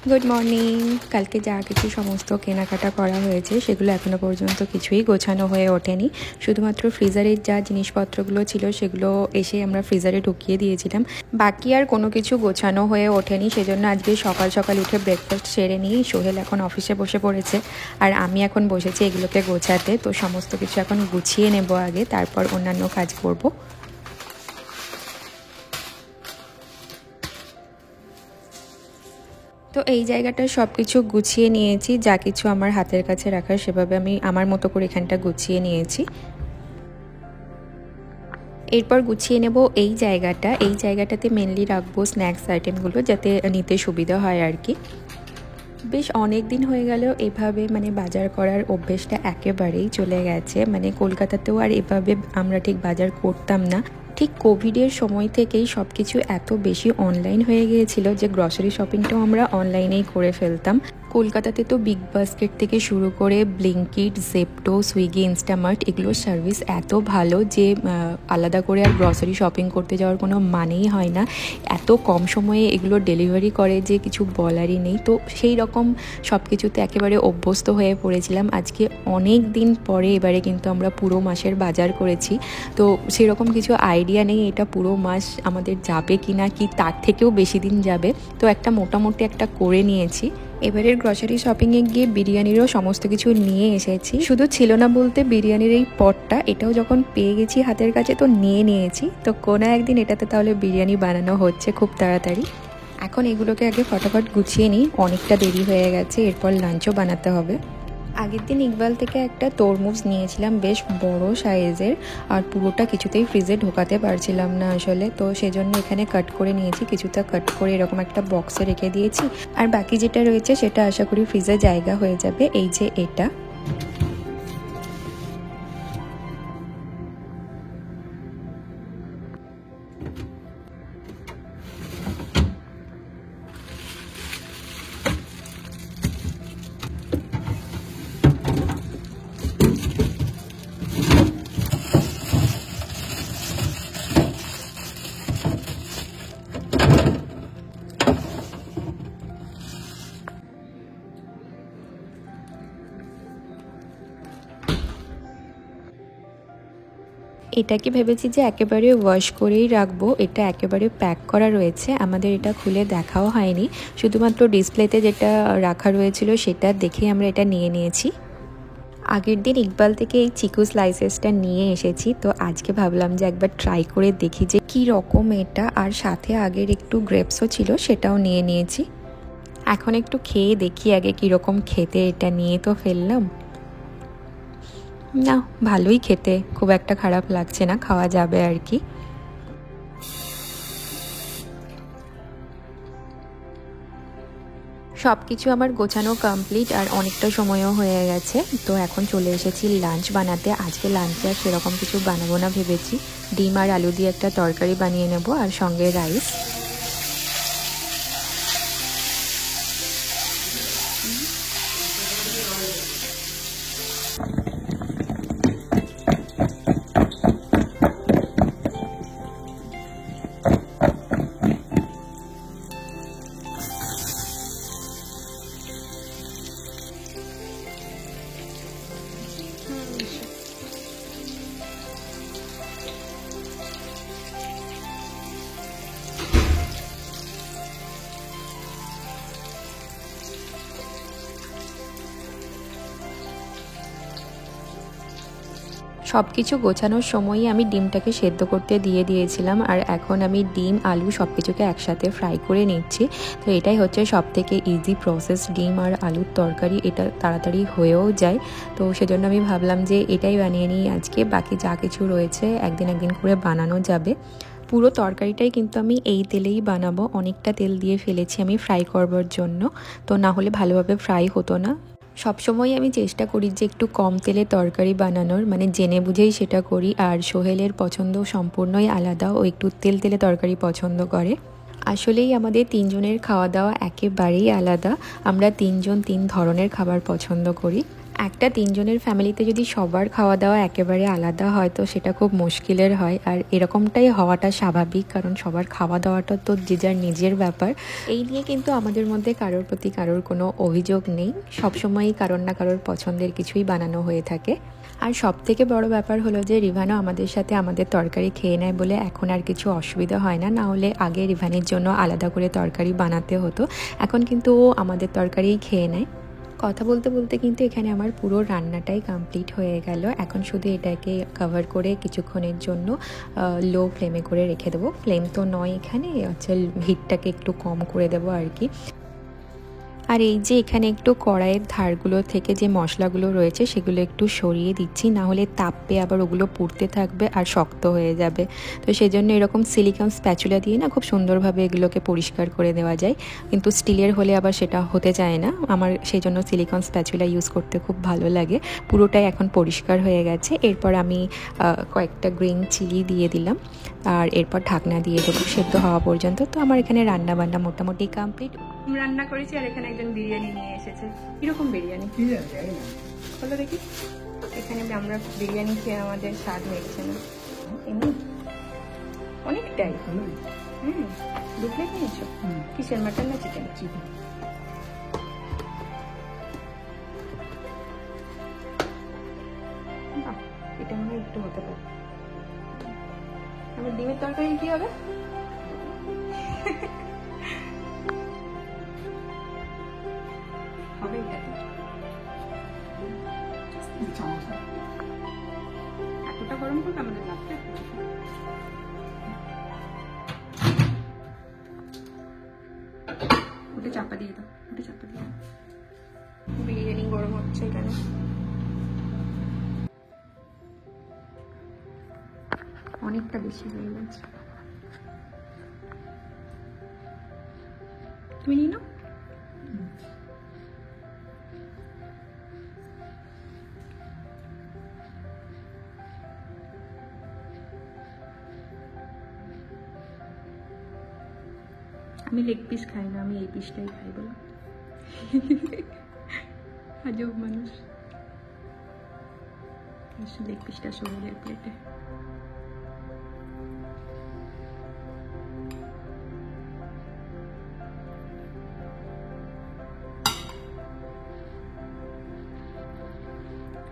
Good morning. কালকে যা কিছু সমস্ত কেনাকাটা করা হয়েছে সেগুলো এখনও পর্যন্ত কিছুই গোছানো হয়ে ওঠেনি। শুধুমাত্র ফ্রিজারের যা জিনিসপত্রগুলো ছিল সেগুলো এসে আমরা ফ্রিজারে ঢুকিয়ে দিয়েছিলাম। বাকি আর কোনো কিছু গোছানো হয়ে ওঠেনি। সেজন্য আজকে সকাল সকাল উঠে ব্রেকফাস্ট সেরে নিই। সোহেল এখন অফিসে বসে পড়েছে আর আমি এখন বসেছি এগুলোকে গোছাতে। তো সমস্ত কিছু এখন গুছিয়ে নেব আগে, তারপর অন্যান্য কাজ করব। তো এই জায়গাটা সব কিছু গুছিয়ে নিয়েছি, যা কিছু আমার হাতের কাছে রাখার সেভাবে আমি আমার মতো করে এখানটা গুছিয়ে নিয়েছি। এরপর গুছিয়ে নেব এই জায়গাটাতে মেনলি রাখবো স্ন্যাক্স আইটেমগুলো, যাতে নিতে সুবিধা হয় আর কি। বেশ অনেক দিন হয়ে গেল এভাবে বাজার করার অভ্যেসটা একেবারেই চলে গেছে। কলকাতাতেও আর এভাবে আমরা ঠিক বাজার করতাম না। ঠিক কোভিডের সময় থেকেই সব কিছু এত বেশি অনলাইন হয়ে গিয়েছিল যে গ্রসারি শপিংটাও আমরা অনলাইনেই করে ফেলতাম। কলকাতাতে তো বিগ বাস্কেট থেকে শুরু করে ব্লিঙ্কিট, জেপ্টো, সুইগি, ইনস্টামার্ট এগুলোর সার্ভিস এত ভালো যে আলাদা করে আর গ্রসারি শপিং করতে যাওয়ার কোনো মানেই হয় না। এত কম সময়ে এগুলো ডেলিভারি করে যে কিছু বলারই নেই। তো সেই রকম সব কিছুতে একেবারে অভ্যস্ত হয়ে পড়েছিলাম। আজকে অনেক দিন পরে এবারে কিন্তু আমরা পুরো মাসের বাজার করেছি। তো সেরকম কিছু আইডিয়া নেই এটা পুরো মাস আমাদের যাবে কি না, কি তার থেকেও বেশি দিন যাবে। তো একটা মোটামুটি একটা করে নিয়েছি। এবারের গ্রসারি শপিংয়ে গিয়ে বিরিয়ানিরও সমস্ত কিছু নিয়ে এসেছি। শুধু ছিল না বলতে বিরিয়ানির এই পটটা, এটাও যখন পেয়ে গেছি হাতের কাছে তো নিয়ে নিয়েছি। তো কোনো একদিন এটাতে তাহলে বিরিয়ানি বানানো হচ্ছে খুব তাড়াতাড়ি। এখন এগুলোকে আগে ফটাফট গুছিয়ে নিই, অনেকটা দেরি হয়ে গেছে, এরপর লাঞ্চও বানাতে হবে। আগের দিন ইকবাল থেকে একটা তরমুজ নিয়েছিলাম, বেশ বড় সাইজের, আর পুরোটা কিছুতেই ফ্রিজে ঢোকাতে পারছিলাম না আসলে। তো সেজন্য এখানে কাট করে নিয়েছি, কিছুটা কাট করে এরকম একটা বক্সে রেখে দিয়েছি। আর বাকি যেটা রয়েছে সেটা আশা করি ফ্রিজে জায়গা হয়ে যাবে। এই যে এটা এটাকে ভেবেছি যে একেবারে ওয়াশ করেই রাখবো। এটা একেবারে প্যাক করা রয়েছে, আমাদের এটা খুলে দেখাও হয়নি। শুধুমাত্র ডিসপ্লেতে যেটা রাখা রয়েছিল সেটা দেখেই আমরা এটা নিয়ে নিয়েছি। আগের দিন ইকবাল থেকে এই চিকু স্লাইসেসটা নিয়ে এসেছি, তো আজকে ভাবলাম যে একবার ট্রাই করে দেখি যে কি রকম এটা। আর সাথে আগের একটু গ্রেপসও ছিল, সেটাও নিয়ে নিয়েছি। এখন একটু খেয়ে দেখি আগে কীরকম খেতে। এটা নিয়ে তো ফেললাম, না ভালোই খেতে, খুব একটা খারাপ লাগছে না, খাওয়া যাবে আর কি। সব কিছু আমার গোছানো কমপ্লিট আর অনেকটা সময়ও হয়ে গেছে। তো এখন চলে এসেছি লাঞ্চ বানাতে। আজকে লাঞ্চে আর সেরকম কিছু বানাবো না, ভেবেছি ডিম আর আলু দিয়ে একটা তরকারি বানিয়ে নেব আর সঙ্গে রাইস। সব কিছু গোছানোর সময়ই আমি ডিমটাকে সেদ্ধ করতে দিয়ে দিয়েছিলাম, আর এখন আমি ডিম আলু সব কিছুকে একসাথে ফ্রাই করে নিচ্ছি। তো এটাই হচ্ছে সব থেকে ইজি প্রসেস, ডিম আর আলুর তরকারি, এটা তাড়াতাড়ি হয়েও যায়। তো সেজন্য আমি ভাবলাম যে এটাই বানিয়ে নিই আজকে। বাকি যা কিছু রয়েছে একদিন করে বানানো যাবে। পুরো তরকারিটাই কিন্তু আমি এই তেলেই বানাবো, অনেকটা তেল দিয়ে ফেলেছি আমি ফ্রাই করবার জন্য, তো না হলে ভালোভাবে ফ্রাই হতো না। সবসময় আমি চেষ্টা করি যে একটু কম তেলে তরকারি বানানোর, জেনে বুঝেই সেটা করি। আর সোহেলের পছন্দ সম্পূর্ণই আলাদা, ও একটু তেলে তরকারি পছন্দ করে। আসলেই আমাদের তিনজনের খাওয়া দাওয়া একেবারেই আলাদা, আমরা তিনজন তিন ধরনের খাবার পছন্দ করি। একটা 3 জনের ফ্যামিলিতে যদি সবার খাওয়া দাওয়া একেবারে আলাদা হয় তো সেটা খুব মুশকিলের হয়, আর এরকমটাই হওয়াটা স্বাভাবিক, কারণ সবার খাওয়া দাওয়াটা তো যে যার নিজের ব্যাপার। এই নিয়ে কিন্তু আমাদের মধ্যে কারোর প্রতি কারোর কোনো অভিযোগ নেই, সবসময়ই কারোর না কারোর পছন্দের কিছুই বানানো হয়ে থাকে। আর সব থেকে বড় ব্যাপার হলো যে রিভানও আমাদের সাথে আমাদের তরকারি খেয়ে নেয় বলে এখন আর কিছু অসুবিধা হয় না। না হলে আগে রিভানের জন্য আলাদা করে তরকারি বানাতে হতো, এখন কিন্তু ও আমাদের তরকারিই খেয়ে নেয়। কথা বলতে বলতে কিন্তু এখানে আমার পুরো রান্নাটাই কমপ্লিট হয়ে গেল। এখন শুধু এটাকে কভার করে কিছুক্ষণের জন্য লো ফ্লেমে করে রেখে দেবো। ফ্লেম তো নয়, এখানে হচ্ছে হিটটাকে একটু কম করে দেবো আর কি। আর এই যে এখানে একটু কড়াইয়ের ধারগুলো থেকে যে মশলাগুলো রয়েছে সেগুলো একটু সরিয়ে দিচ্ছি, না হলে তাপে আবার ওগুলো পুড়তে থাকবে আর শক্ত হয়ে যাবে। তো সেই জন্য এরকম সিলিকন স্প্যাচুলা দিয়ে না খুব সুন্দরভাবে এগুলোকে পরিষ্কার করে দেওয়া যায়, কিন্তু স্টিলের হলে আবার সেটা হতে চায় না। আমার সেই জন্য সিলিকন স্প্যাচুলা ইউজ করতে খুব ভালো লাগে। পুরোটাই এখন পরিষ্কার হয়ে গেছে। এরপর আমি কয়েকটা গ্রিন চিলি দিয়ে দিলাম, আর এরপর ঢাকনা দিয়ে দেবো সেদ্ধ হওয়া পর্যন্ত। তো আমার এখানে রান্না বান্না মোটামুটি কমপ্লিট। রান্না করেছি আর এখানে একজন বিরিয়ানি নিয়ে এসেছে। কিরকম বিরিয়ানি বলো দেখি। এখানে আমরা বিরিয়ানি খেয়ে আমাদের স্বাদ হয়েছে না এমনি অনেকটাই। 2 প্লেট নিয়েছো? কিসের, মাটন না চিকেন? চিকেন। এটা মনে হয় একটু হতে পারে। আমার ডিমের তরকারি কি হবে? এতটা গরম করবে আমাদের লাগবে। ওটা চাপা দিয়ে দাও, ওটা চাপা দিয়ে দাও। বিরিয়ানি গরম হচ্ছে কেন? অনেকটা বেশি হয়ে গেছে। তুমি নিয়ে নাও। আমি লেগ পিস খাই না, আমি এই পিসটাই খাই বলো। আজব মানুষ। লেগ পিসটা শরীরের প্লেটে।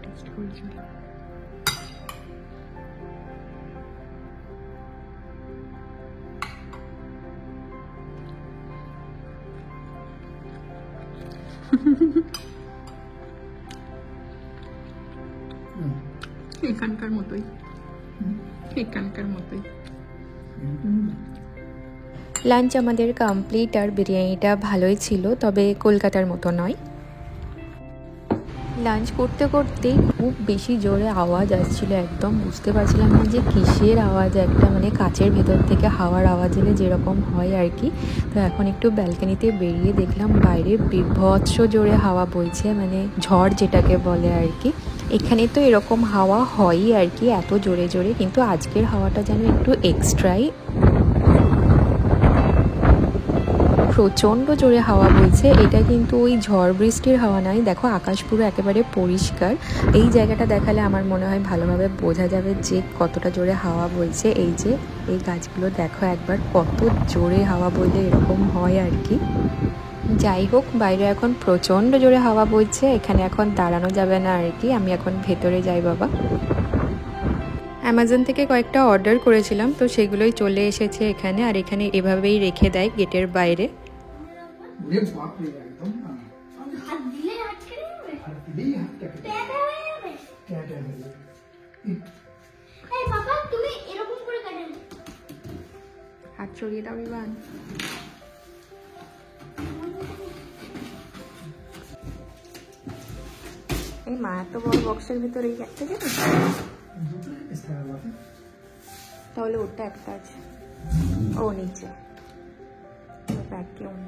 টেস্ট করেছি। এখানকার মতোই, এখানকার মতোই। লাঞ্চ আমাদের কমপ্লিট, আর বিরিয়ানিটা ভালোই ছিল, তবে কলকাতার মতো নয়। লাঞ্চ করতে করতেই খুব বেশি জোরে আওয়াজ আসছিল, একদম বুঝতে পারছিলাম না যে কিসের আওয়াজ। একটা মানে কাচের ভেতর থেকে হাওয়ার আওয়াজ এলে যেরকম হয় আর কি। তো এখন একটু ব্যালকনিতে বেরিয়ে দেখলাম বাইরে বিভৎস জোরে হাওয়া বইছে, মানে ঝড় যেটাকে বলে আর কি। এখানে তো এরকম হাওয়া হয়ই আর কি, এত জোরে জোরে, কিন্তু আজকের হাওয়াটা যেন একটু এক্সট্রাই। প্রচণ্ড জোরে হাওয়া বইছে। এটা কিন্তু ওই ঝড় বৃষ্টির হাওয়া নয়। দেখো আকাশ পুরো একেবারে পরিষ্কার। এই জায়গাটা দেখালে আমার মনে হয় ভালোভাবে বোঝা যাবে যে কতটা জোরে হাওয়া বইছে। এই যে এই গাছগুলো দেখো একবার, কত জোরে হাওয়া বইলে এরকম হয় আর কি। যাই হোক, বাইরে এখন প্রচণ্ড জোরে হাওয়া বইছে, এখানে এখন দাঁড়ানো যাবে না আর কি। আমি এখন ভেতরে যাই বাবা। অ্যামাজন থেকে কয়েকটা অর্ডার করেছিলাম, তো সেগুলোই চলে এসেছে এখানে, আর এখানে এভাবেই রেখে দেয় গেটের বাইরে। হাত ছড়িয়ে দাও রিবান। এই মা এত বড় বক্সের ভিতরে এই একটা যাবে, তাহলে ওটা একটা আছে, ও নিচে ভ্যাকিউম।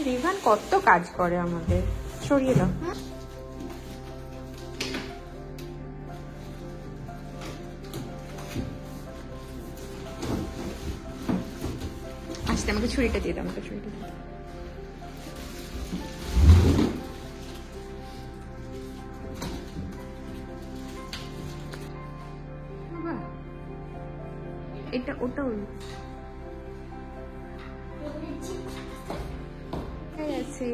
রিভান কত কাজ করে আমাদের। সরিয়ে দাও। আমাকে ছুরিটা দিয়ে দাও, আমাকে ছুরিটা দিয়ে। এটা ওটা আছে।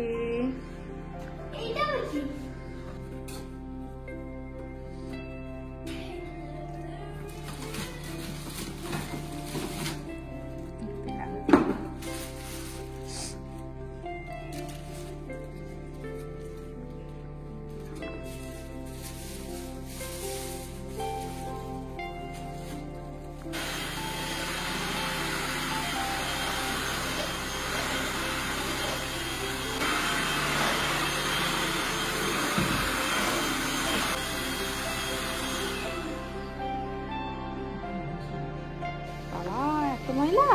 ময়লা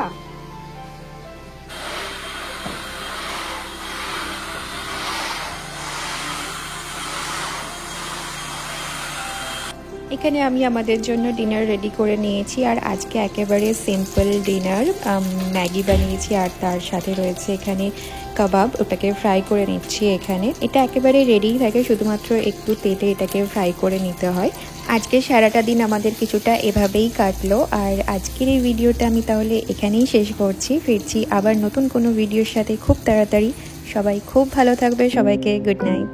এখানে আমি আমাদের জন্য ডিনার রেডি করে নিয়েছি। আর আজকে একেবারে সিম্পল ডিনার, ম্যাগি বানিয়েছি আর তার সাথে রয়েছে এখানে কাবাব, ওটাকে ফ্রাই করে নিচ্ছি এখানে। এটা একেবারে রেডি থাকে, শুধুমাত্র একটু তেলে এটাকে ফ্রাই করে নিতে হয়। আজকে সারাটা দিন আমাদের কিছুটা এভাবেই কাটলো। আর আজকের এই ভিডিওটা আমি তাহলে এখানেই শেষ করছি। ফিরছি আবার নতুন কোনো ভিডিওর সাথে খুব তাড়াতাড়ি। সবাই খুব ভালো থাকবে, সবাইকে গুড নাইট।